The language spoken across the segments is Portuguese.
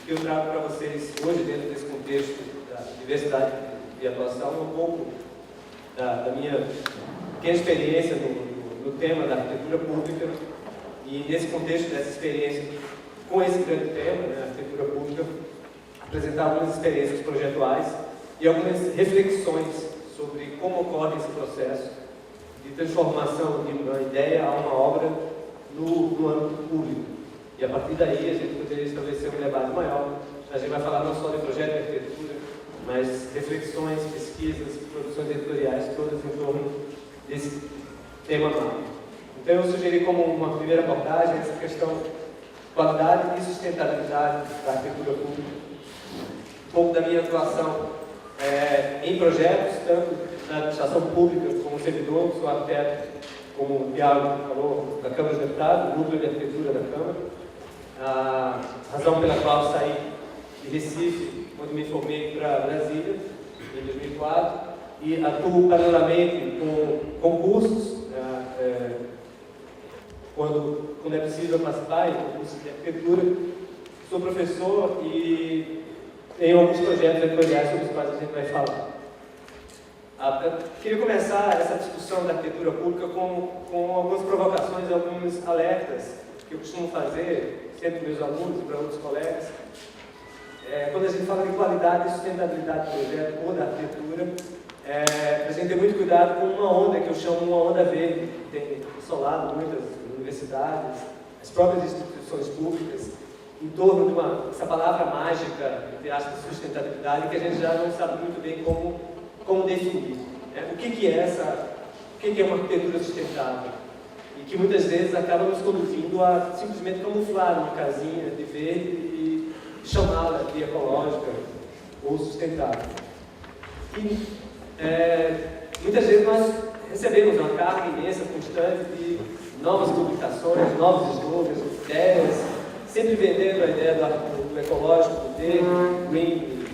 que eu trago para vocês hoje, dentro desse contexto da diversidade de atuação, um pouco da minha pequena experiência no tema da arquitetura pública, e nesse contexto dessa experiência com esse grande tema, né, arquitetura pública, apresentar algumas experiências projetuais e algumas reflexões sobre como ocorre esse processo de transformação de uma ideia a uma obra no âmbito público. E a partir daí a gente poderia estabelecer um debate maior. A gente vai falar não só de projeto de arquitetura, mas reflexões, pesquisas, produções editoriais, todas em torno desse tema macro. Então eu sugeri como uma primeira abordagem essa questão de qualidade e sustentabilidade da arquitetura pública. Um pouco da minha atuação em projetos, tanto na administração pública como servidor, sou arquiteto, como o Thiago falou, da Câmara dos Deputados, Núcleo de Arquitetura da Câmara. A razão pela qual saí de Recife, quando me formei para Brasília, em 2004, e atuo paralelamente com concursos, quando é possível participar em concursos de arquitetura. Sou professor e tenho alguns projetos editoriais sobre os quais a gente vai falar. Queria começar essa discussão da arquitetura pública com algumas provocações, alguns alertas que eu costumo fazer, sempre para meus alunos e para outros colegas. Quando a gente fala de qualidade e sustentabilidade do projeto ou da arquitetura, a gente tem muito cuidado com uma onda que eu chamo uma onda verde, que tem assolado muitas universidades, as próprias instituições públicas, em torno de essa palavra mágica, entre aspas, sustentabilidade, que a gente já não sabe muito bem como definir. O que é uma arquitetura sustentável? E que muitas vezes acaba nos conduzindo a simplesmente camuflar uma casinha de verde e chamá-la de ecológica ou sustentável. E muitas vezes nós recebemos uma carga imensa, constante de novas publicações, novos slogans, ideias, sempre vendendo a ideia do ecológico, do verde, green,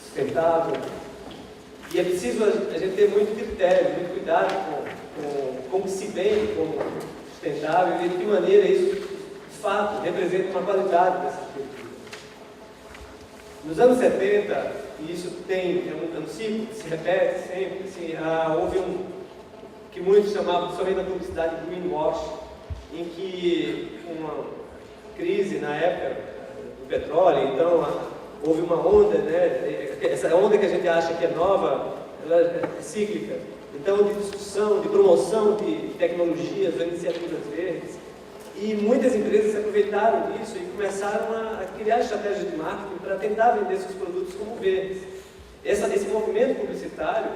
sustentável. E é preciso a gente ter muito critério, muito cuidado com como se vende como sustentável e de que maneira isso, de fato, representa uma qualidade dessa arquitetura. Nos anos 70, e isso é um ciclo que se repete sempre, assim, houve que muitos chamavam, principalmente na publicidade, greenwash, em que uma crise na época do petróleo, então houve uma onda, né? Essa onda que a gente acha que é nova, ela é cíclica. Então, de discussão, de promoção de tecnologias, de iniciativas verdes. E muitas empresas se aproveitaram disso e começaram a criar estratégias de marketing para tentar vender seus produtos como verdes. Esse movimento publicitário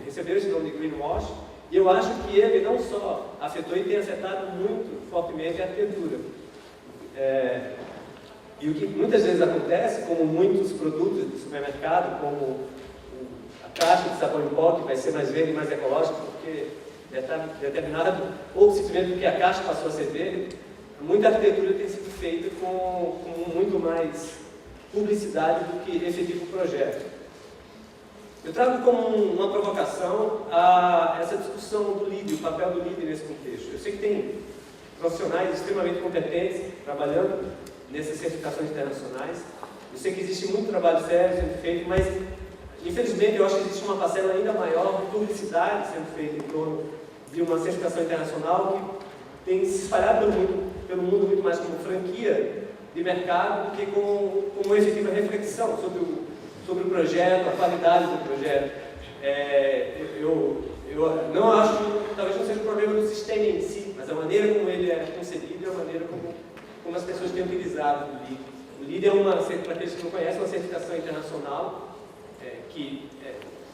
recebeu esse nome de greenwash, e eu acho que ele não só afetou e tem afetado muito fortemente a arquitetura. E o que muitas vezes acontece, como muitos produtos de supermercado, como a caixa de sabão em pó, que vai ser mais verde e mais ecológico, porque está determinado, ou simplesmente porque a caixa passou a ser verde, muita arquitetura tem sido feita com muito mais publicidade do que efetivo projeto. Eu trago como uma provocação essa discussão do líder, o papel do líder nesse contexto. Eu sei que tem profissionais extremamente competentes trabalhando nessas certificações internacionais. Eu sei que existe muito trabalho sério sendo feito, mas infelizmente eu acho que existe uma parcela ainda maior de publicidade sendo feita em torno de uma certificação internacional que tem se espalhado pelo mundo muito mais como franquia de mercado do que como uma efetiva reflexão sobre o projeto, a qualidade do projeto. Eu não acho, talvez não seja o problema do sistema em si, mas a maneira como ele é concebido e a maneira como as pessoas têm utilizado o LEED. O LEED é para aqueles que não conhecem, uma certificação internacional que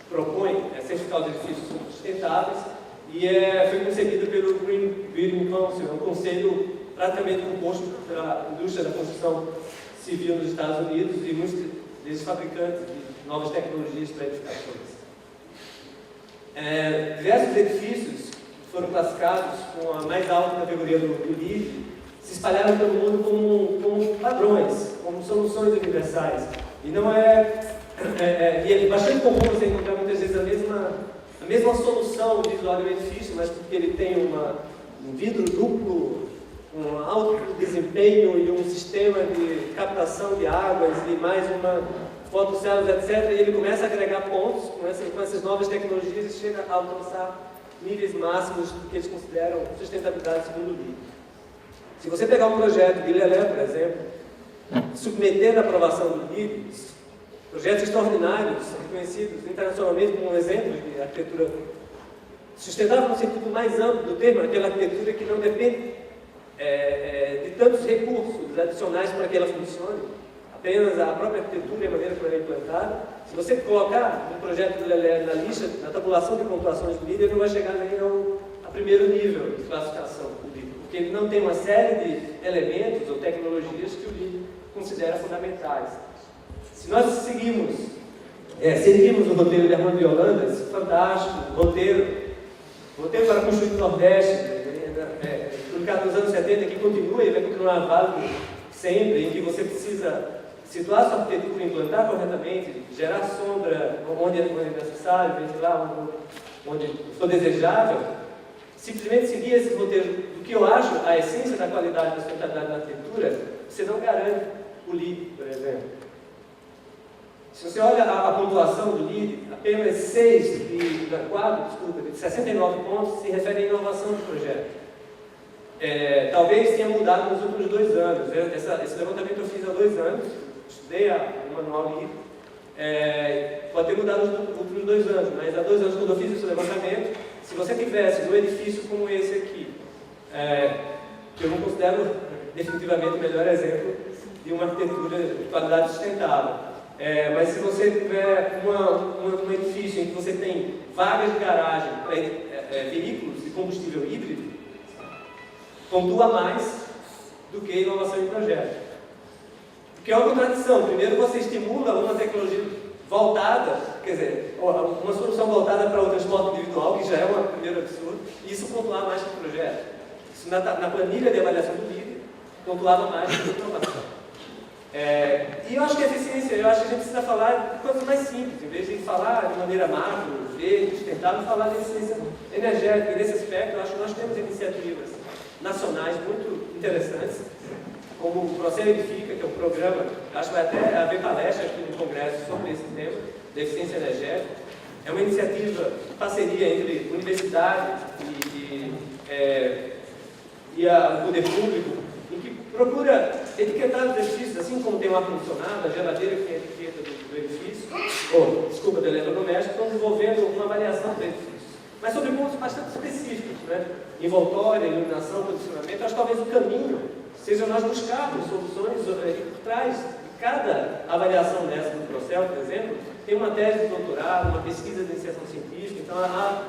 propõe certificar os edifícios sustentáveis e foi concebida pelo Green Building Council, um conselho praticamente composto pela indústria da construção civil nos Estados Unidos e muitos desses fabricantes de novas tecnologias para edificações. Diversos edifícios foram classificados com a mais alta categoria do LEED, se espalharam pelo mundo como padrões, como soluções universais. E não e é bastante comum você encontrar muitas vezes a mesma solução visual do edifício, mas porque ele tem um vidro duplo um alto desempenho e um sistema de captação de águas e mais uma fotossélula, etc. E ele começa a agregar pontos com essas novas tecnologias e chega a alcançar níveis máximos do que eles consideram sustentabilidade segundo o LEED. Se você pegar um projeto de Lelé, por exemplo, submeter a aprovação do LEED, projetos extraordinários, reconhecidos internacionalmente como um exemplo de arquitetura sustentável no sentido mais amplo do termo, aquela arquitetura que não depende de tantos recursos adicionais para que ela funcione, apenas a própria arquitetura e a maneira como ela é implantada. Se você colocar um projeto do Lelé na lista, na tabulação de pontuações do LEED, ele não vai chegar nem a primeiro nível de classificação do LEED, porque ele não tem uma série de elementos ou tecnologias que o LEED considera fundamentais. Se nós seguimos o roteiro de Armando de Holanda, esse fantástico roteiro para construir o Nordeste, publicado nos anos 70, que continua e vai continuar válido sempre, em que você precisa situar sua arquitetura, implantar corretamente, gerar sombra onde é necessário, ventilar onde for desejável, simplesmente seguir esses roteiros, do que eu acho a essência da qualidade da sustentabilidade da arquitetura, você não garante o LEED, por exemplo. Se você olha a pontuação do LEED, apenas 6 de 69 pontos se refere à inovação do projeto. Talvez tenha mudado nos últimos 2 anos. Esse levantamento eu fiz há 2 anos, estudei o manual LEED. Pode ter mudado nos últimos 2 anos, mas há 2 anos, quando eu fiz esse levantamento, se você tivesse um edifício como esse aqui, que eu não considero definitivamente o melhor exemplo de uma arquitetura de qualidade sustentável, mas se você tiver um edifício em que você tem vagas de garagem para veículos de combustível híbrido, pontua mais do que inovação em projeto. Porque é uma contradição. Primeiro, você estimula uma tecnologia voltada, quer dizer, uma solução voltada para o transporte individual, que já é um primeiro absurdo, e isso pontuar mais que o projeto. Isso na planilha de avaliação do LEED pontuava mais que a inovação. E eu acho que a eficiência, eu acho que a gente precisa falar de coisas mais simples, em vez de falar de maneira macro, verde, sustentável, falar de eficiência energética. E nesse aspecto, eu acho que nós temos iniciativas nacionais muito interessantes, como o Processo Edifica, que é um programa, acho que vai até haver palestra aqui no Congresso sobre esse tema, da eficiência energética. É uma iniciativa de parceria entre universidade e o poder público, em que procura etiquetar os edifícios, assim como tem um ar-condicionado, a geladeira que tem a etiqueta do edifício, do eletrodoméstico, estão desenvolvendo uma avaliação do edifício. Mas sobre pontos bastante específicos, né? Envoltória, iluminação, posicionamento. Acho que talvez o caminho seja nós buscarmos soluções por trás de cada avaliação dessa do processo, por exemplo, tem uma tese de doutorado, uma pesquisa de iniciação científica, então há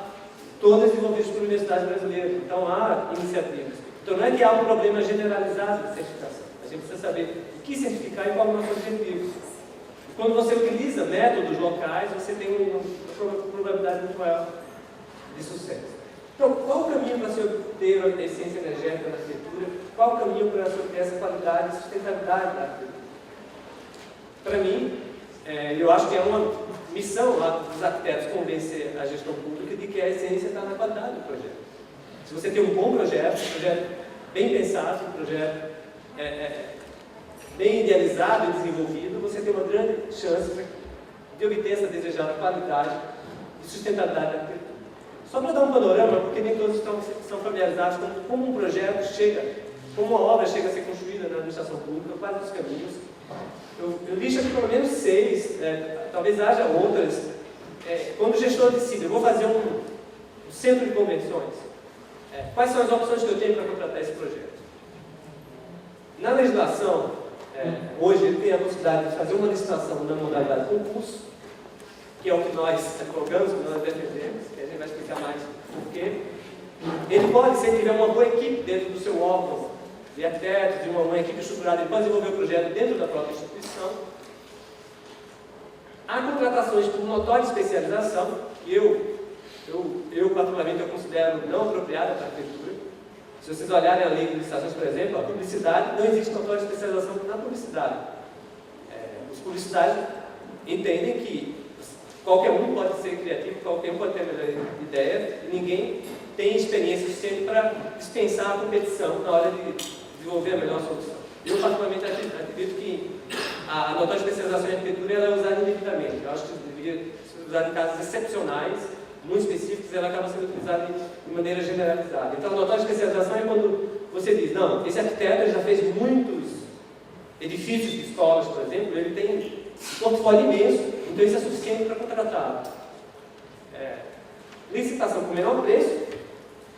todas desenvolvidas por universidades brasileiras, então há iniciativas. Então não é que há um problema generalizado de certificação, a gente precisa saber o que certificar e qual é o nosso objetivo. Quando você utiliza métodos locais, você tem uma probabilidade muito maior de sucesso. Então, qual o caminho para se obter a eficiência energética na arquitetura? Qual o caminho para se obter essa qualidade e sustentabilidade da arquitetura? Para mim, eu acho que é uma missão lá dos arquitetos convencer a gestão pública de que a essência está na qualidade do projeto. Se você tem um bom projeto, um projeto bem pensado, um projeto bem idealizado e desenvolvido, você tem uma grande chance de obter essa desejada qualidade e sustentabilidade da arquitetura. Só para dar um panorama, porque nem todos são familiarizados com como um projeto chega, como uma obra chega a ser construída na administração pública, quais os caminhos. Eu listo aqui pelo menos 6, talvez haja outras. Quando o gestor decide, eu vou fazer um centro de convenções, quais são as opções que eu tenho para contratar esse projeto? Na legislação, hoje ele tem a possibilidade de fazer uma licitação na modalidade concurso, que é o que nós advogamos, que nós defendemos, que a gente vai explicar mais por quê. Ele pode, se ele tiver uma boa equipe dentro do seu órgão, de arquitetos, de uma equipe estruturada, ele pode desenvolver o projeto dentro da própria instituição. Há contratações por notória especialização, que eu particularmente, eu considero não apropriada para a arquitetura. Se vocês olharem a lei de licitações, por exemplo, a publicidade, não existe notória especialização na publicidade. Os publicitários entendem que qualquer um pode ser criativo, qualquer um pode ter a melhor ideia, e ninguém tem experiência suficiente para dispensar a competição na hora de desenvolver a melhor solução. Eu, particularmente, acredito que a notória especialização em arquitetura ela é usada indevidamente. Eu acho que deveria ser usada em casos excepcionais, muito específicos, e ela acaba sendo utilizada de maneira generalizada. Então, a notória especialização é quando você diz, não, esse arquiteto já fez muitos edifícios de escolas, por exemplo, ele tem um portfólio imenso, então isso é suficiente para contratá-lo. Licitação com menor preço,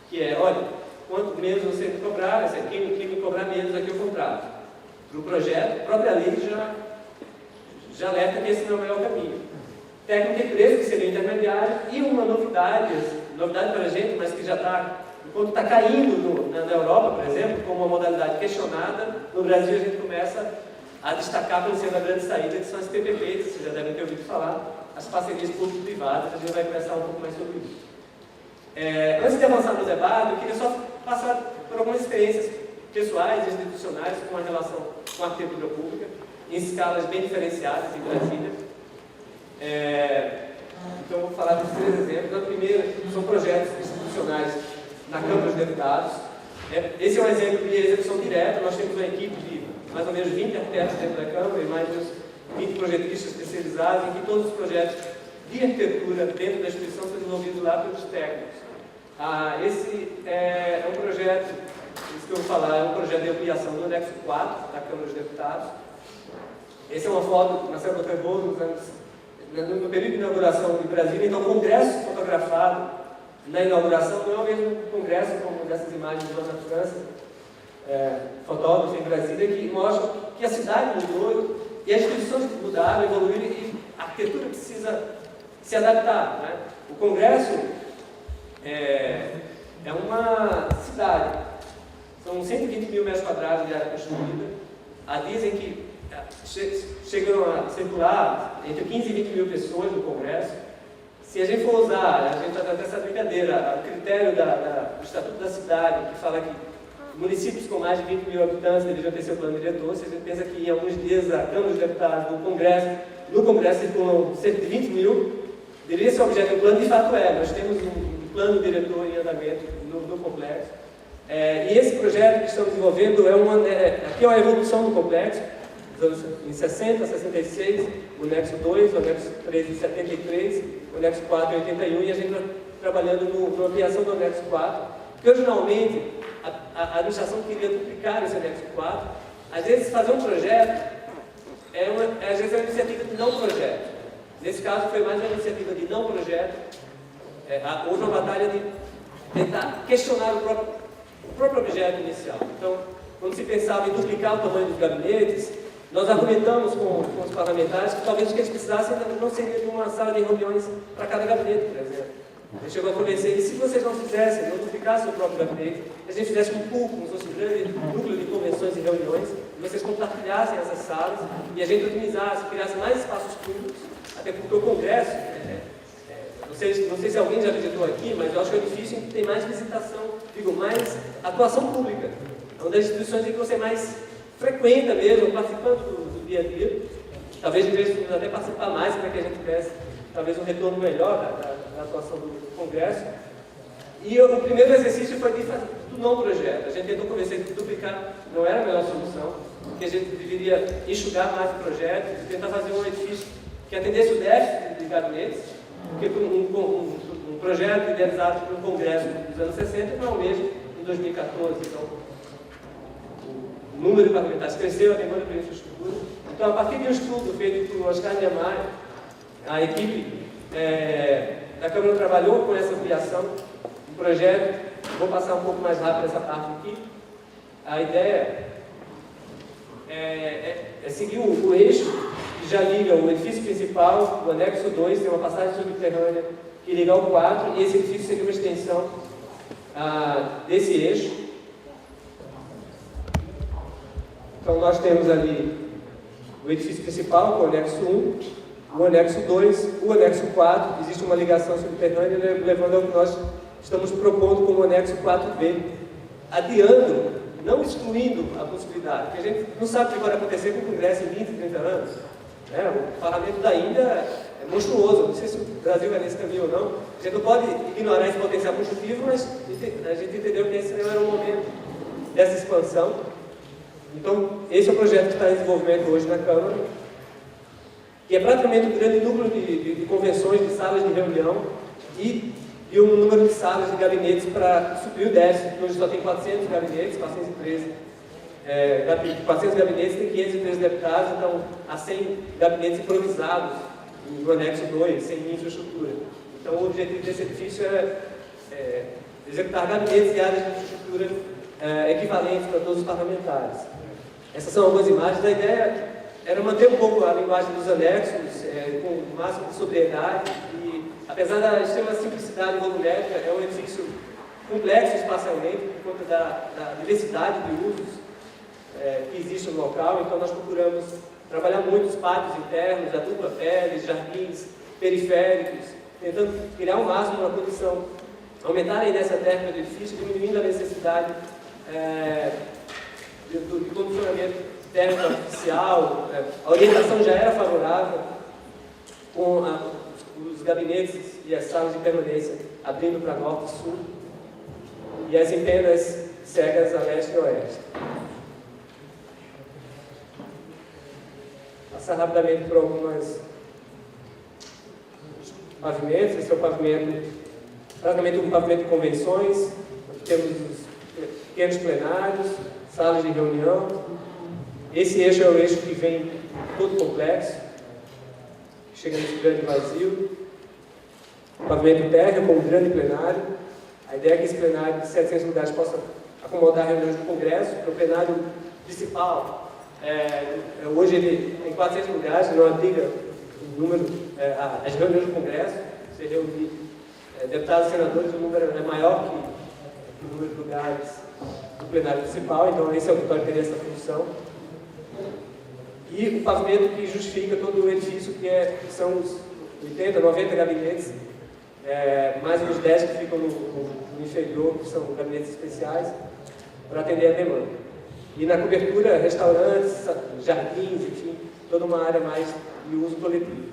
que é, olha, quanto menos você me cobrar, quem me cobrar menos aqui eu contrato. Para o projeto, a própria lei já alerta que esse não é o melhor caminho. Técnica e preço, que seria o intermediário, e uma novidade para a gente, mas que já está, enquanto está caindo na Europa, por exemplo, como uma modalidade questionada, no Brasil a gente começa a destacar como sendo a grande saída, que são as PPPs, vocês já devem ter ouvido falar, as parcerias público-privadas, a gente vai conversar um pouco mais sobre isso. Antes de avançar no debate, eu queria só passar por algumas experiências pessoais e institucionais com a relação com a arquitetura pública, em escalas bem diferenciadas em Brasília. Então, vou falar dos 3 exemplos. A primeira são projetos institucionais na Câmara dos Deputados. Esse é um exemplo de execução direta. Nós temos uma equipe de mais ou menos 20 arquitetos dentro da Câmara e mais uns 20 projetistas especializados, em que todos os projetos de arquitetura dentro da instituição são desenvolvidos lá pelos técnicos. Esse é um projeto, isso que eu vou falar, é um projeto de ampliação do anexo 4 da Câmara dos Deputados. Essa é uma foto do Marcelo Trevor, no período de inauguração de Brasília. Então, o congresso fotografado na inauguração não é o mesmo congresso como dessas imagens lá na França, fotógrafos em Brasília, que mostram que a cidade mudou e as instituições mudaram, evoluíram e a arquitetura precisa se adaptar, né? O congresso é uma cidade, são 120 mil metros quadrados de área construída. Dizem que chegam a circular entre 15 e 20 mil pessoas no congresso. Se a gente for usar, a gente está dando essa brincadeira, o critério do Estatuto da Cidade, que fala que municípios com mais de 20 mil habitantes deveriam ter seu plano diretor, se a gente pensa que em alguns dias a Câmara dos Deputados, no Congresso circulam cerca de 20 mil, deveria ser objeto do plano, de fato nós temos um plano diretor em andamento no complexo. E esse projeto que estamos desenvolvendo aqui é uma evolução do complexo, em 60, 66, o anexo 2, o anexo 3 em 73, o anexo 4 em 81, e a gente está trabalhando na ampliação do anexo 4, porque originalmente a administração queria duplicar esse anexo 4. Às vezes fazer um projeto às vezes é uma iniciativa de não projeto. Nesse caso foi mais uma iniciativa de não projeto. Houve uma batalha de tentar questionar o próprio objeto inicial. Então, quando se pensava em duplicar o tamanho dos gabinetes, nós argumentamos com os parlamentares que talvez o que eles precisassem não seria de uma sala de reuniões para cada gabinete, por exemplo. A gente chegou a convencer eles, se vocês não fizessem, não duplicassem o próprio gabinete, a gente fizesse um pool, como se fosse um grande núcleo de convenções e reuniões, e vocês compartilhassem essas salas, e a gente otimizasse, criasse mais espaços públicos, até porque o Congresso, não sei se alguém já visitou aqui, mas eu acho que é difícil que tem mais visitação, mais atuação pública. É uma das instituições em que você mais frequenta mesmo, participando do dia a dia. Talvez devêssemos até participar mais para que a gente tivesse talvez um retorno melhor da atuação do Congresso. E o primeiro exercício foi de fazer do não projeto. A gente tentou convencer que duplicar não era a melhor solução, que a gente deveria enxugar mais o projeto e tentar fazer um edifício que atendesse o déficit de gabinetes, porque um projeto idealizado por um Congresso dos anos 60 não é o mesmo em 2014. Então, o número de parlamentares cresceu, a demanda pela infraestrutura. Então, a partir de um estudo feito por Oscar Niemeyer, a equipe da Câmara trabalhou com essa ampliação do projeto. Vou passar um pouco mais rápido essa parte aqui. A ideia é seguir o eixo que já liga o edifício principal, o anexo 2, tem uma passagem subterrânea que liga ao 4, e esse edifício seria uma extensão desse eixo. Então, nós temos ali o edifício principal, o anexo 1, o anexo 2, o anexo 4, existe uma ligação subterrânea, levando ao que nós estamos propondo como anexo 4B, adiando, não excluindo a possibilidade, porque a gente não sabe o que vai acontecer com o Congresso em 20, 30 anos. O parlamento da Índia monstruoso. Não sei se o Brasil vai nesse caminho ou não. A gente não pode ignorar esse potencial construtivo, mas a gente entendeu que esse não era o momento dessa expansão. Então, esse é o projeto que está em desenvolvimento hoje na Câmara, que é praticamente um grande número de convenções, de salas de reunião e um número de salas de gabinetes para suprir o déficit. Hoje só tem 400 gabinetes, 413 400 gabinetes, tem 513 deputados, então há 100 gabinetes improvisados no anexo 2, sem infraestrutura. Então o objetivo desse edifício é executar gabinetes e áreas de infraestrutura equivalentes para todos os parlamentares. Essas são algumas imagens. A ideia era manter um pouco a linguagem dos anexos, com o máximo de sobriedade, e apesar da extrema simplicidade volumétrica, é um edifício complexo espacialmente, por conta da diversidade de usos que existe no local. Então nós procuramos trabalhar muito os pátios internos, a dupla pele, jardins periféricos, tentando criar o máximo na condição, aumentar a inércia térmica do edifício, diminuindo a necessidade de condicionamento térmico artificial. A orientação já era favorável, com os gabinetes e as salas de permanência abrindo para norte e sul, e as empendas cegas a leste e oeste. Passar rapidamente por alguns pavimentos. Esse é o pavimento, praticamente um pavimento de convenções. Temos os pequenos plenários, salas de reunião. Esse eixo é o eixo que vem todo complexo, chega nesse grande vazio. O pavimento térreo com um grande plenário. A ideia é que esse plenário de 700 lugares possa acomodar reuniões do Congresso, porque o plenário principal hoje ele tem 400 lugares, não abriga o número, as reuniões do Congresso. Você reunir deputados e senadores, o número é maior que o número de lugares do plenário principal, então esse auditório teria essa função. E o pavimento que justifica todo o edifício, que são os 80, 90 gabinetes, mais uns 10 que ficam no inferior, que são gabinetes especiais, para atender a demanda. E na cobertura, restaurantes, jardins, enfim, toda uma área mais de uso coletivo.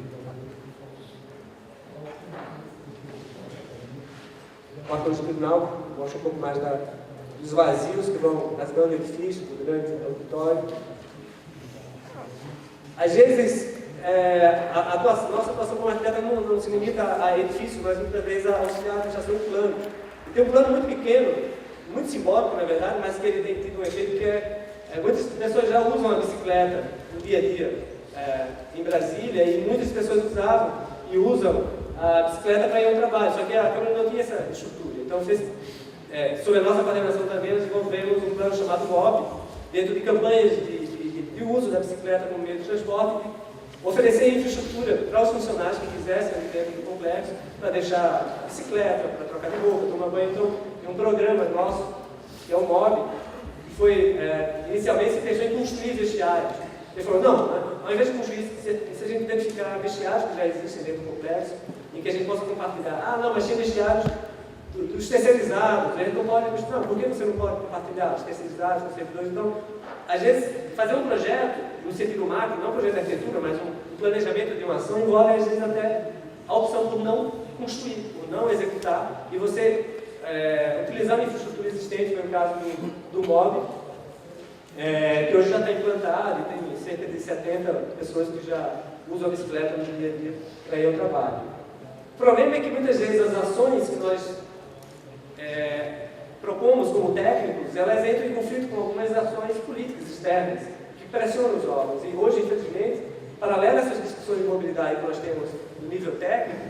O órgão do tribunal mostra um pouco mais dos vazios que vão rasgando o edifício, do grande auditório. Às vezes, nossa atuação como arquiteta não se limita a edifício, mas muitas vezes a auxiliar a fechação de plano. E tem um plano muito pequeno, muito simbólico, na verdade, mas que ele tem tido um efeito que muitas pessoas já usam a bicicleta no dia a dia em Brasília, e muitas pessoas usavam e usam a bicicleta para ir ao trabalho, só que a Câmara não tinha essa estrutura. Então, sob a nossa coordenação também, nós desenvolvemos um plano chamado MOB, dentro de campanhas de uso da bicicleta como meio de transporte, oferecer infraestrutura para os funcionários que quisessem ali dentro do complexo, para deixar a bicicleta, para trocar de roupa, tomar banho. Então, tem um programa nosso, que é o MOB, que foi, inicialmente se pensou em construir vestiários. Ele falou, não, ao invés de construir, se a gente identificar vestiários que já existem dentro do complexo, em que a gente possa compartilhar. Não, mas tinha vestiários dos terceirizados, a gente não pode, não, por que você não pode compartilhar os terceirizados com os servidores? Então, às vezes, fazer um projeto, no sentido macro, não um projeto de arquitetura, mas um planejamento de uma ação, envolve, às vezes, até a opção por não construir, por não executar, e você utilizar a infraestrutura existente, foi o caso do MOB, que hoje já está implantado, e tem cerca de 70 pessoas que já usam a bicicleta no dia a dia para ir ao trabalho. O problema é que, muitas vezes, as ações que nós propomos como técnicos, elas entram em conflito com algumas ações políticas externas que pressionam os órgãos. E hoje, infelizmente, paralelo a essas discussões de mobilidade que nós temos no nível técnico,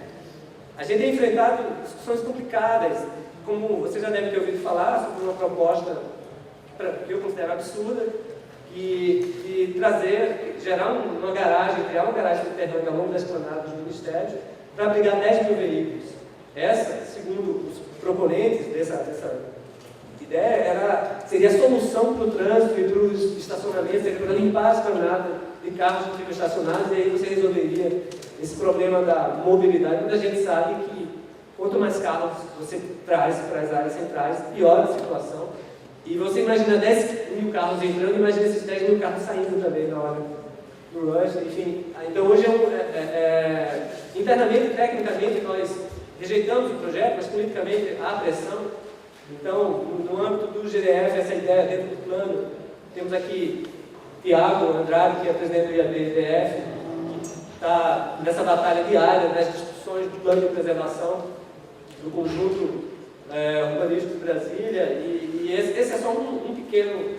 a gente tem enfrentado discussões complicadas, como você já deve ter ouvido falar sobre uma proposta que eu considero absurda, de gerar uma garagem, criar uma garagem subterrânea ao longo das planadas do Ministério para abrigar 10 mil veículos. Essa, segundo os proponentes dessa ideia, seria a solução para o trânsito e para os estacionamentos, seria para limpar as caminhadas de carros que ficam estacionados, e aí você resolveria esse problema da mobilidade. Muita gente sabe que quanto mais carros você traz para as áreas centrais, pior a situação. E você imagina 10 mil carros entrando, imagina esses 10 mil carros saindo também na hora Rush, enfim. Então hoje internamente e tecnicamente nós rejeitamos o projeto, mas politicamente há pressão. Então, no âmbito do GDF, essa ideia dentro do plano, temos aqui Tiago Andrade, que é presidente do IABDF, que está nessa batalha diária, nas discussões do plano de preservação do conjunto urbanístico de Brasília, e esse é só um pequeno,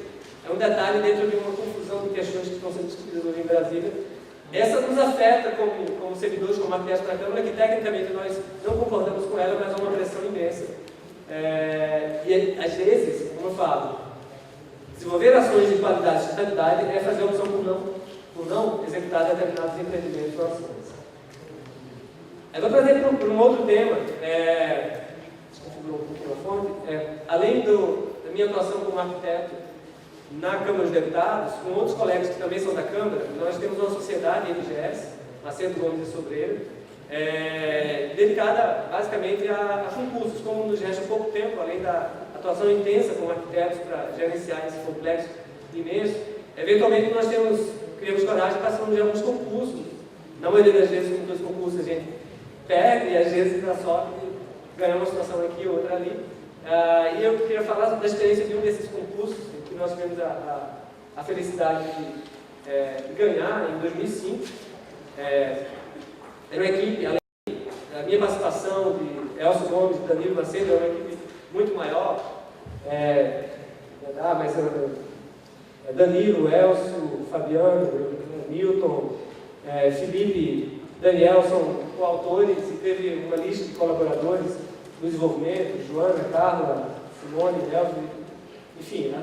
é um detalhe dentro de uma confusão de questões que estão sendo discutidas hoje em Brasília. Essa nos afeta como servidores, como arquitetos da Câmara, que tecnicamente nós não concordamos com ela, mas há uma pressão imensa. E às vezes, como eu falo, desenvolver ações de qualidade e sustentabilidade é fazer a opção por não executar determinados empreendimentos ou ações. Eu vou trazer para um outro tema, desconfigurou um pouquinho a fonte, além da minha atuação como arquiteto na Câmara dos Deputados, com outros colegas que também são da Câmara, nós temos uma sociedade, MGS, Macedo Gomes e Sobreiro, dedicada basicamente a concursos. Como nos resta pouco tempo, além da atuação intensa como arquitetos para gerenciar esse complexo imenso, eventualmente nós criamos coragem passando de alguns concursos. Na maioria das vezes, com dois concursos, a gente perde e às vezes dá sorte de ganhar uma situação aqui ou outra ali. E eu queria falar da experiência de um desses concursos, que nós tivemos a felicidade de ganhar em 2005. Era uma equipe, além da minha participação, de Elcio Gomes e Danilo Macedo, era uma equipe muito maior. Danilo, Elcio, Fabiano, Newton, Felipe, Daniel são coautores, e teve uma lista de colaboradores do desenvolvimento, Joana, Carla, Simone, Elcio, enfim,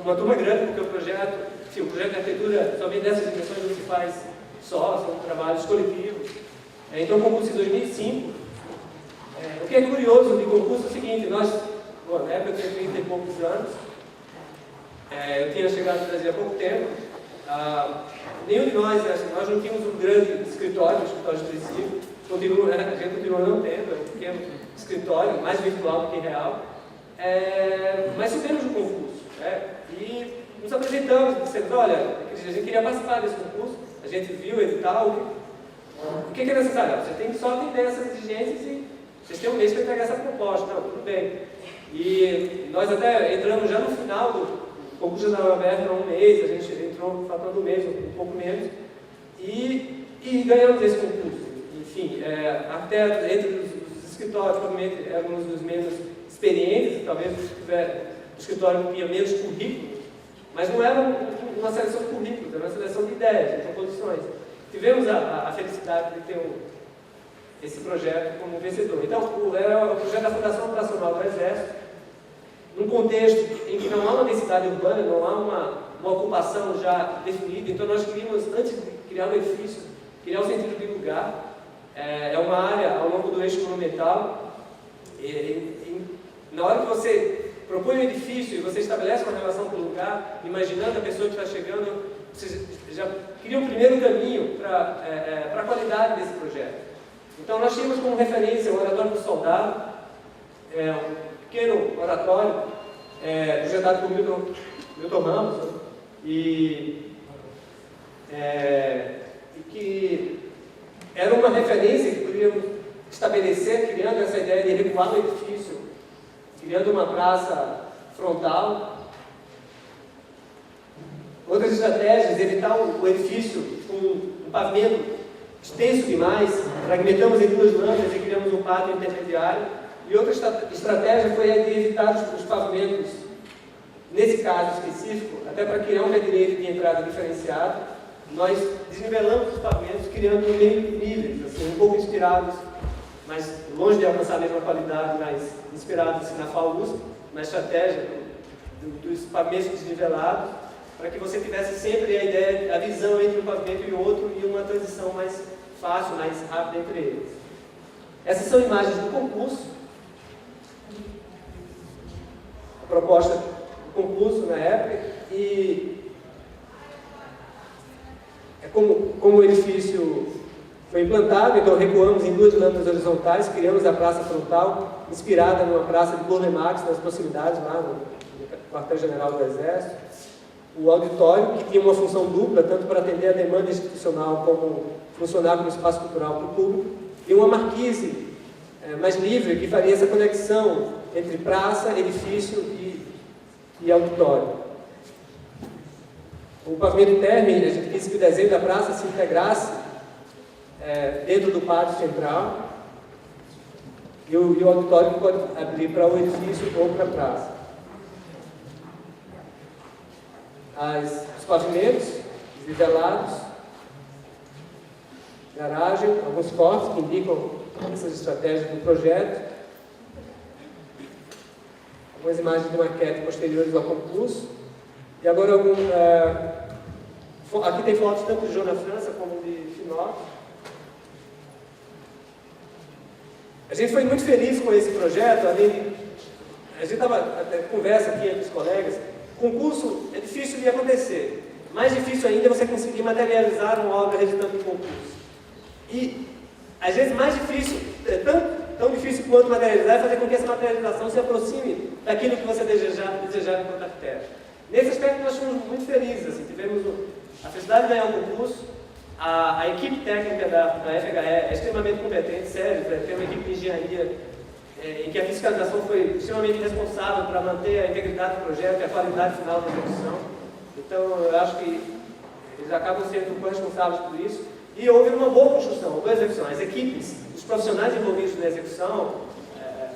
uma turma grande, porque o projeto de arquitetura, somente dessas dimensões não se faz só, são trabalhos coletivos. Então, o concurso em 2005, o que é curioso de concurso é o seguinte, na época eu tinha 30 e poucos anos, eu tinha chegado no Brasil há pouco tempo, nenhum de nós não tínhamos um grande escritório expressivo, a gente continua não tendo, é um pequeno escritório, mais virtual do que real, mas subimos no concurso, e nos apresentamos, dissemos, olha, a gente queria participar desse concurso, a gente viu o edital, o que é necessário? Você tem que só atender essas exigências e vocês têm um mês para entregar essa proposta, não, tudo bem. E nós até entramos já no final do concurso, já estava aberto há um mês, a gente entrou faltando um mês, um pouco menos, e ganhamos esse concurso. Enfim, arquitetos, entre os escritórios, provavelmente éramos os menos experientes, talvez o escritório que tinha menos currículo, mas não era uma seleção de currículos, era uma seleção de ideias, de proposições. Tivemos a felicidade de ter esse projeto como vencedor. Então, era o projeto da Fundação Operacional do Exército, num contexto em que não há uma densidade urbana, não há uma ocupação já definida. Então, nós queríamos, antes de criar um edifício, criar um sentido de lugar. É uma área ao longo do eixo monumental. Na hora que você propõe um edifício e você estabelece uma relação com o lugar, imaginando a pessoa que está chegando, você já cria um primeiro caminho para a qualidade desse projeto. Então, nós tínhamos como referência o Oratório do Soldado, um pequeno oratório, projetado por Milton Ramos, e que era uma referência que poderíamos estabelecer, criando essa ideia de recuar o edifício, criando uma praça frontal. Outras estratégias, evitar o edifício com um pavimento extenso demais, fragmentamos em duas lâmpadas e criamos um pátio intermediário. E outra estratégia foi a de evitar os pavimentos, nesse caso específico, até para criar um pé direito de entrada diferenciado, nós desnivelamos os pavimentos, criando meio níveis, assim, um pouco inspirados, mas longe de alcançar a mesma qualidade, mas inspirados assim, na FAUSP, na estratégia dos pavimentos desnivelados, para que você tivesse sempre a ideia, a visão entre um pavimento e outro e uma transição mais fácil, mais rápida entre eles. Essas são imagens do concurso. A proposta do concurso na época, e como o edifício foi implantado, então recuamos em duas lâmpadas horizontais, criamos a praça frontal, inspirada numa praça de Burle Marx, nas proximidades, lá no quartel-general do Exército. o auditório, que tinha uma função dupla, tanto para atender a demanda institucional como funcionar como espaço cultural para o público, e uma marquise mais livre, que faria essa conexão entre praça, edifício e auditório. O pavimento térreo, a gente quis que o desenho da praça se integrasse dentro do pátio central, e o auditório que pode abrir para o edifício ou para a praça. Os pavimentos nivelados, garagem, alguns cortes que indicam essas estratégias do projeto, algumas imagens de maquete posteriores ao concurso, e agora aqui tem fotos tanto de João na França como de Finot. A gente foi muito feliz com esse projeto, a gente estava até conversa aqui entre os colegas, concurso é difícil de acontecer, mais difícil ainda é você conseguir materializar uma obra resultante do concurso. E às vezes mais difícil, tão difícil quanto materializar, é fazer com que essa materialização se aproxime daquilo que você desejar enquanto arquiteto. Nesse aspecto nós fomos muito felizes, assim, tivemos a felicidade de ganhar o concurso. A equipe técnica da FHE é extremamente competente, sério, tem uma equipe de engenharia em que a fiscalização foi extremamente responsável para manter a integridade do projeto e a qualidade final da execução. Então, eu acho que eles acabam sendo responsáveis por isso. E houve uma boa construção, uma boa execução. As equipes, os profissionais envolvidos na execução,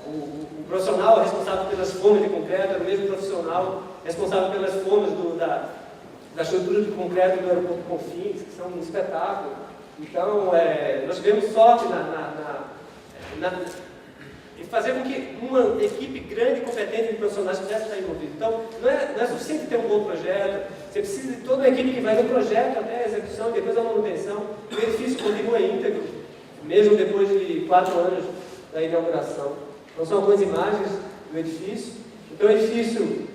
o profissional responsável pelas formas de concreto era o mesmo profissional responsável pelas formas da estrutura de concreto do aeroporto Confins, que são um espetáculo. Então, nós tivemos sorte em fazer com que uma equipe grande e competente de profissionais pudesse estar envolvida. Então, não é suficiente ter um bom projeto, você precisa de toda uma equipe que vai do projeto até a execução, depois a manutenção. O edifício continua íntegro, mesmo depois de 4 anos da inauguração. Então, são algumas imagens do edifício. Então, o edifício,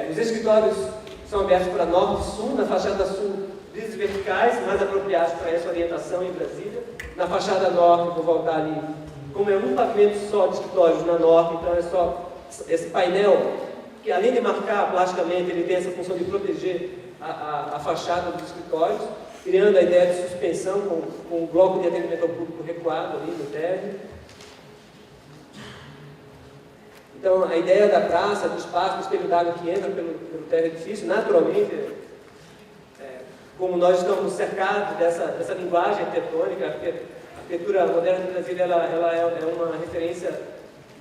os escritórios são abertos para norte e sul, na fachada sul, pisos verticais, mais apropriados para essa orientação em Brasília. Na fachada norte, vou voltar ali, como é um pavimento só de escritórios na norte, então é só esse painel, que além de marcar plasticamente, ele tem essa função de proteger a fachada dos escritórios, criando a ideia de suspensão com um bloco de atendimento ao público recuado ali no térreo. Então, a ideia da praça, do espaço, do espelho d'água que entra pelo térreo edifício, naturalmente, como nós estamos cercados dessa linguagem arquitetônica, a arquitetura moderna do Brasil ela é uma referência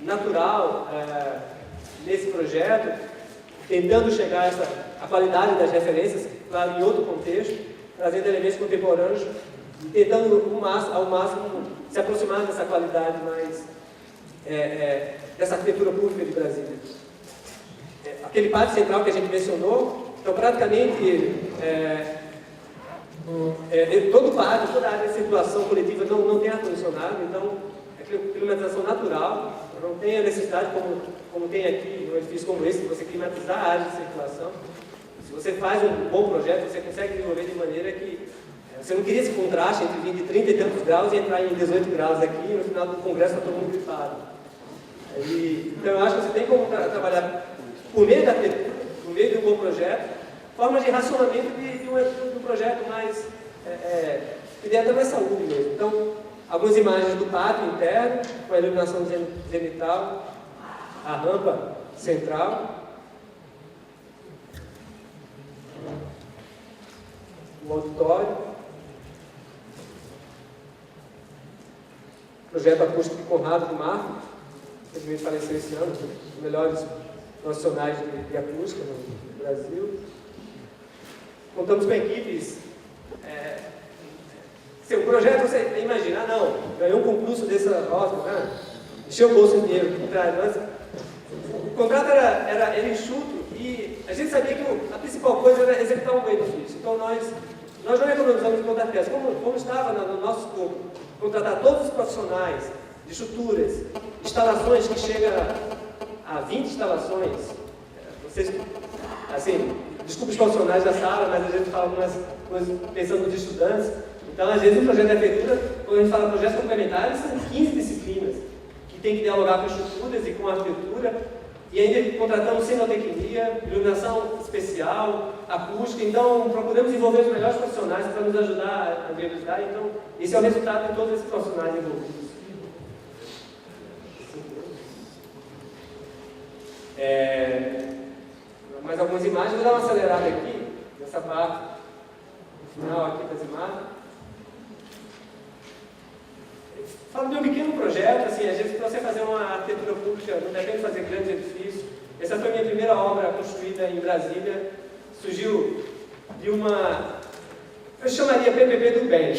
natural nesse projeto, tentando chegar à qualidade das referências, claro, em outro contexto, trazendo elementos contemporâneos, tentando ao máximo se aproximar dessa qualidade mais dessa arquitetura pública de Brasília. Aquele pátio central que a gente mencionou, então praticamente todo o pátio, toda a área de circulação coletiva não tem ar-condicionado, então é climatização natural, não tem a necessidade, como tem aqui, num edifício como esse, de você climatizar a área de circulação. Se você faz um bom projeto, você consegue desenvolver de maneira que você não queria esse contraste entre vir de 30 e tantos graus e entrar em 18 graus aqui, e no final do congresso está todo mundo gripado. Então, eu acho que você tem como trabalhar por meio da arquitetura, por meio de um bom projeto, formas de racionamento de um projeto mais que dê até mais saúde mesmo. Então, algumas imagens do pátio interno, com a iluminação zenital, a rampa central, o auditório, projeto acústico de Conrado de Marco, infelizmente faleceu esse ano, um dos melhores profissionais de acústica no Brasil. Contamos com equipes. O projeto, você imagina, ganhou um concurso dessa Oscar, encheu o bolso de dinheiro, mas o contrato era enxuto e a gente sabia que a principal coisa era executar um bom edifício. Então nós não economizamos em contratar peças. Como estava no nosso escopo, contratar todos os profissionais de estruturas, instalações que chegam a 20 instalações. Vocês, assim, desculpe os profissionais da sala, mas a gente fala algumas coisas pensando nos estudantes. Então, às vezes, o projeto de arquitetura, quando a gente fala projetos complementares, são 15 disciplinas que tem que dialogar com estruturas e com arquitetura. E ainda contratamos cenotecnia, iluminação especial, acústica. Então, procuramos envolver os melhores profissionais para nos ajudar a viabilizar. Então, esse é o resultado de todos esses profissionais envolvidos. Mais algumas imagens. Vou dar uma acelerada aqui, nessa parte, no final aqui das imagens. Falo de um pequeno projeto, assim, às vezes para você fazer uma arquitetura pública, não depende de fazer grandes edifícios. Essa foi a minha primeira obra construída em Brasília, surgiu de uma, eu chamaria PPP do bem.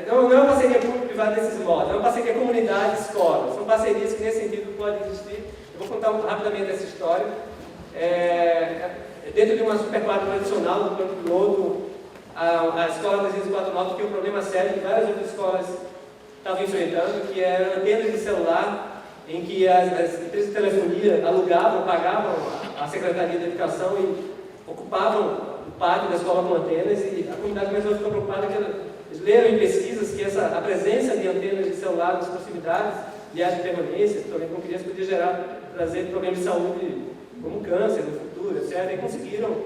Não é uma parceria público-privada desses modos, é uma parceria comunidade-escola. São parcerias que nesse sentido podem existir. Eu vou contar rapidamente essa história. Dentro de uma superquadra tradicional do Plano Piloto, a escola 349 tinha um problema sério que várias outras escolas estavam enfrentando, que eram antenas de celular, em que as empresas de telefonia alugavam, pagavam a Secretaria de Educação e ocupavam o pátio da escola com antenas, e a comunidade começou a ficar preocupada que eles leram em pesquisas que a presença de antenas de celular nas proximidades e as de permanência, também com crianças, podia trazer problemas de saúde como câncer no futuro, etc. E conseguiram,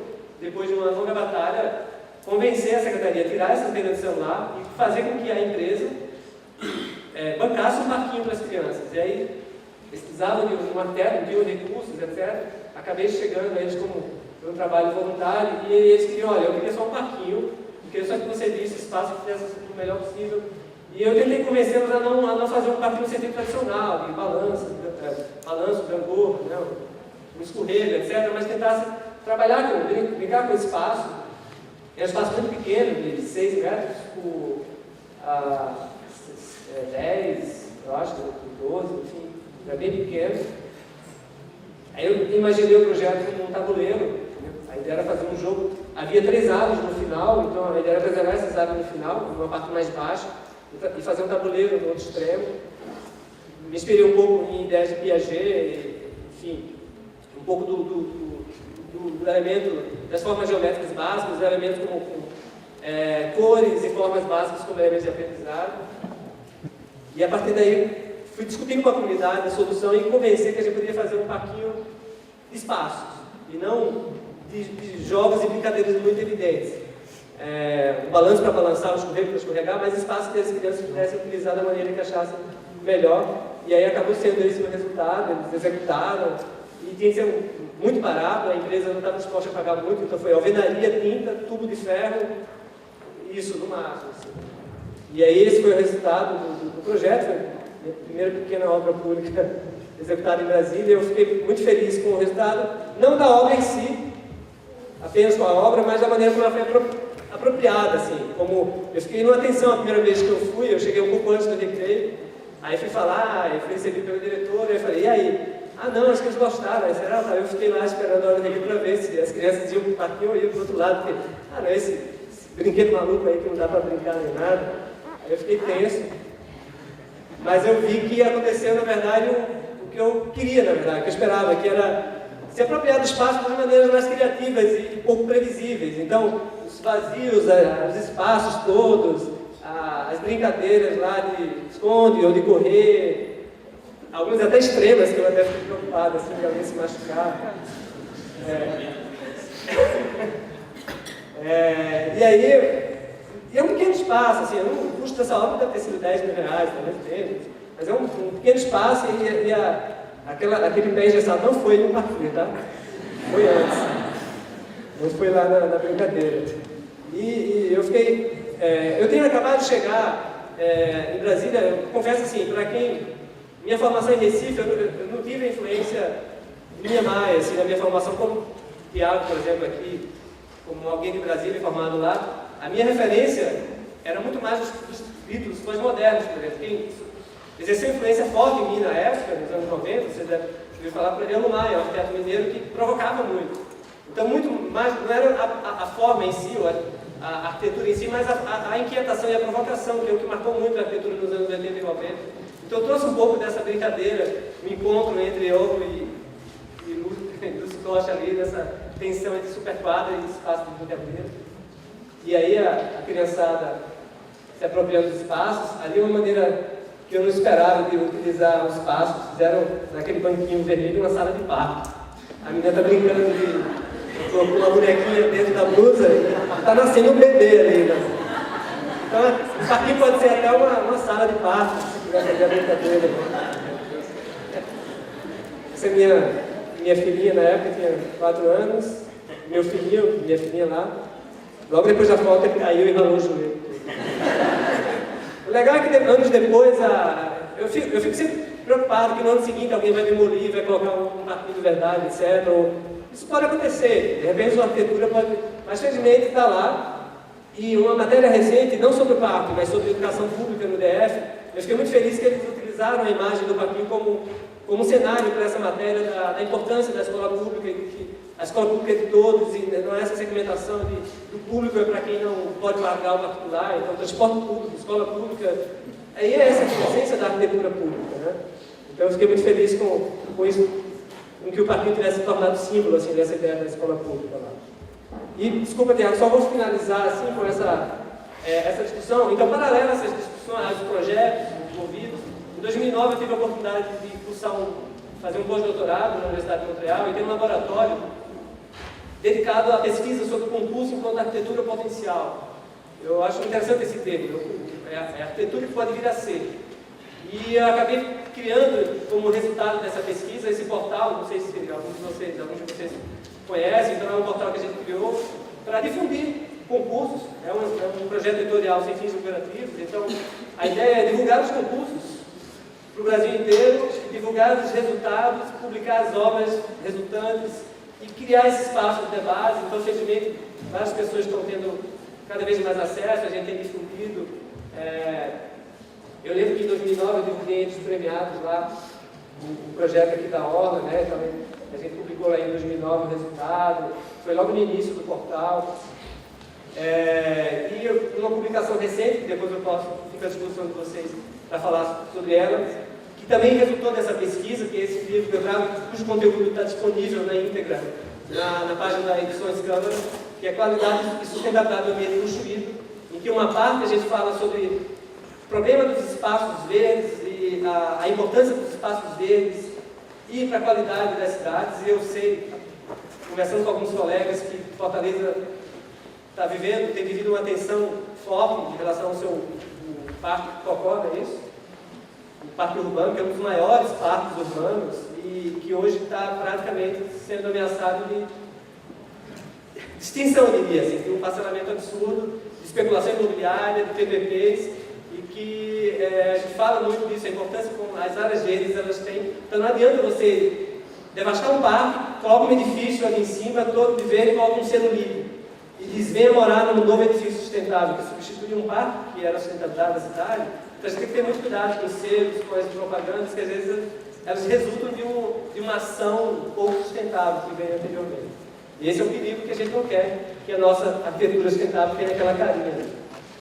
depois de uma longa batalha, convencer a Secretaria a tirar essa antena de celular e fazer com que a empresa bancasse um parquinho para as crianças. E aí, eles precisavam de uma tela, de recursos, etc. Acabei chegando a eles como um trabalho voluntário e eles queriam, olha, eu queria só um parquinho, eu queria só que você visse espaço que fizesse o melhor possível. E eu tentei convencê-los a não fazer um parquinho no sentido tradicional, de balanço, gangorra, né, um escorrego, etc. Mas tentasse trabalhar brincar com o espaço. É um espaço muito pequeno, de 6 metros por 10, eu acho, 12, enfim, é bem pequeno. Aí eu imaginei o projeto como um tabuleiro, a ideia era fazer um jogo, havia 3 árvores no final, então a ideia era preservar essas árvores no final, numa parte mais baixa, e fazer um tabuleiro no outro extremo. Me inspirei um pouco em ideias de Piaget, enfim, um pouco do elemento das formas geométricas básicas, elementos como cores e formas básicas como elementos de aprendizado. E a partir daí fui discutindo com a comunidade a solução e convencer que a gente poderia fazer um parquinho de espaços e não de jogos e brincadeiras muito evidentes. Um balanço para balançar, um escorrego para escorregar, mas espaços que as crianças pudessem utilizar da maneira que achassem melhor. E aí acabou sendo esse o resultado, eles executaram. E tinha que ser muito barato, a empresa não estava disposta a pagar muito, então foi alvenaria, tinta, tubo de ferro, isso no máximo. Assim. E aí esse foi o resultado do projeto, foi a minha primeira pequena obra pública executada em Brasília. Eu fiquei muito feliz com o resultado, não da obra em si, apenas com a obra, mas da maneira como ela foi apropriada. Assim, como eu fiquei numa atenção a primeira vez que eu fui, eu cheguei um pouco antes do recreio, aí fui falar, aí fui recebido pelo diretor, aí eu falei, e aí? Ah, não, acho que eles gostaram. Aí, será? Eu fiquei lá esperando a hora de para ver se as crianças iam para o parquinho ou iam para o outro lado, porque, não, esse brinquedo maluco aí que não dá para brincar nem nada. Aí eu fiquei tenso. Mas eu vi que aconteceu, na verdade, o que eu queria, na verdade, o que eu esperava, que era se apropriar do espaço de maneiras mais criativas e pouco previsíveis. Então, os vazios, os espaços todos, as brincadeiras lá de esconde ou de correr, algumas até extremas, que eu até fiquei preocupado, assim, de alguém se machucar. E aí, é um pequeno espaço, assim, o custo dessa obra deve ter sido R$10 mil, talvez tenha, mas é um pequeno espaço e aquele pé engessado não foi no parquinho, tá? Foi antes. Não foi lá na brincadeira. E eu fiquei... eu tenho acabado de chegar em Brasília, eu confesso assim, para quem... Minha formação em Recife, eu não tive a influência de minha mãe, assim, na minha formação como Tiago, por exemplo, aqui, como alguém de Brasília formado lá. A minha referência era muito mais dos títulos pós-modernos, por exemplo. Quem exerceu influência forte em mim na época, nos anos 90, você deve ouvir falar para Adriano Maia, um arquiteto mineiro que provocava muito. Então, muito mais, não era a forma em si, a arquitetura em si, mas a inquietação e a provocação, que é o que marcou muito a arquitetura nos anos 80 e 90. Então eu trouxe um pouco dessa brincadeira, o encontro entre eu e Lúcio Costa ali, dessa tensão entre superquadra e espaço de brincadeira. E aí a criançada se apropriando dos espaços, ali é uma maneira que eu não esperava de utilizar o espaço. Fizeram naquele banquinho vermelho uma sala de parto. A menina está brincando de colocou uma bonequinha dentro da blusa e está nascendo um bebê ali, né? Então, isso aqui pode ser até uma sala de parto, se quiser fazer a brincadeira. Essa é minha filhinha na época, tinha 4 anos, minha filhinha lá. Logo depois da foto ele caiu e ralou o joelho. O legal é que anos depois, eu fico sempre preocupado que no ano seguinte alguém vai demolir, vai colocar um parquinho de verdade, etc. Isso pode acontecer, de repente a arquitetura pode... Mas felizmente está lá. E uma matéria recente, não sobre o parque, mas sobre educação pública no DF, eu fiquei muito feliz que eles utilizaram a imagem do parquinho como cenário para essa matéria da importância da escola pública, e que a escola pública é de todos, e não é essa segmentação do público é para quem não pode pagar o particular, então transporte público, escola pública, aí é essa a essência da arquitetura pública, né? Então eu fiquei muito feliz com isso, com que o parquinho tivesse se tornado símbolo assim, dessa ideia da escola pública lá. E, desculpa, Tiago, só vou finalizar assim com essa discussão. Então, paralelo a essas discussões, aos projetos envolvidos, em 2009 eu tive a oportunidade de fazer um pós-doutorado na Universidade de Montreal e ter um laboratório dedicado à pesquisa sobre concurso enquanto arquitetura potencial. Eu acho interessante esse termo, é a arquitetura que pode vir a ser. E eu acabei criando, como resultado dessa pesquisa, esse portal, não sei se alguns de vocês conhecem, então é um portal que a gente criou para difundir concursos, é um projeto editorial sem fins lucrativos, então a ideia é divulgar os concursos para o Brasil inteiro, divulgar os resultados, publicar as obras resultantes e criar esse espaço de debate. Então, felizmente, várias pessoas estão tendo cada vez mais acesso, a gente tem difundido. Eu lembro que em 2009 eu divulguei entre os premiados lá o projeto aqui da Orla, né? Também, a gente publicou lá em 2009 o resultado, foi logo no início do portal. E uma publicação recente, que depois eu fico à disposição de vocês para falar sobre ela, que também resultou dessa pesquisa, que é esse livro que eu trago, cujo conteúdo está disponível na íntegra na página da Edições Câmara, que é Qualidade e Sustentabilidade do Ambiente Construído, em que uma parte a gente fala sobre o problema dos espaços verdes e a importância dos espaços verdes e para a qualidade das cidades. E eu sei, conversando com alguns colegas, que Fortaleza tem vivido uma atenção forte em relação ao seu Parque Cocó, não é isso? O Parque Urbano, que é um dos maiores parques urbanos e que hoje está praticamente sendo ameaçado de extinção, eu diria assim. Tem um parcelamento absurdo de especulação imobiliária, de PPPs, e que a gente fala muito disso, a importância como as áreas verdes elas têm. Então não adianta você devastar um parque, coloca um edifício ali em cima, todo de verde, e coloca um selo livre. E diz, venha morar num novo edifício sustentável, que substitui um parque, que era a sustentabilidade da cidade. Então a gente tem que ter muito cuidado com os selos, com as propagandas, que às vezes elas resultam de uma ação pouco sustentável que veio anteriormente. E esse é o perigo que a gente não quer, que a nossa arquitetura sustentável tenha aquela carinha.